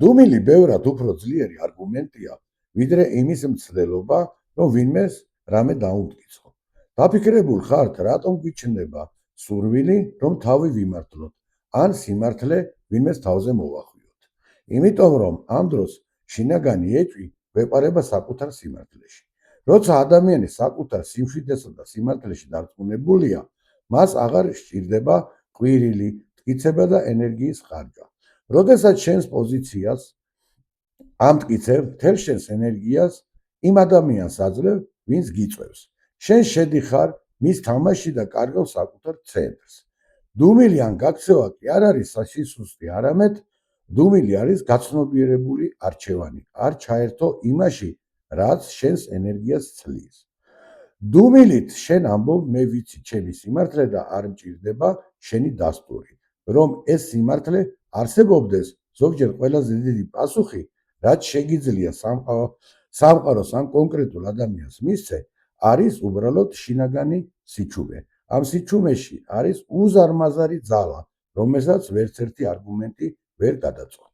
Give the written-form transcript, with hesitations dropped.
დუმილი ბევრად უფრო ძლიერი არგუმენტია, ვიდრე იმის მცდელობა, რომ ვინმეს რამე დაუმტკიცხო. დაფიქრებულ ხართ, რატომ გიჩნდება სურვილი, რომ თავი ვიმართლოთ, ან სიმართლე ვინმეს თავზე მოვახვიოთ. იმიტომ, რომ ამ დროს შინაგანი ეჭვი გვეპარება საკუთარ სიმართლეში. როცა ადამიანი საკუთარ სიმშვიდესა და სიმართლეში დარწმუნებულია, მას აღარ სჭირდება ყვირილი, მტკიცება და ენერგიის ხარჯვა. როდესაც შენს პოზიციას ამტკიცებ, მთელ შენს ენერგიას იმ ადამიანს აძლევ, ვინც გიწევს. შენ შედიხარ მის თამაში და კარგავ საკუთარ ცენტრს. დუმილი ან გაქცევა კი არ არის სისუსტე, არამედ დუმილი არის გაცნობიერებული არჩევანი. არ ჩაერთო იმაში, რაც შენს ენერგიას ცლის. დუმილით შენ ამბობ, მე ვიცი ჩემი სიმართლე და არ მჭირდება შენი დასტური. რომ ეს სიმართლე არსებობდეს, ზოგჯერ ყველაზე დიდი პასუხი, რაც შეგიძლია სამყაროს ან კონკრეტულ ადამიანს მისცე, არის უბრალოდ შინაგანი სიჩუმე. ამ სიჩუმეში არის უზარმაზარი ძალა, რომელსაც ვერც ერთი არგუმენტი ვერ გადაწყვეტს.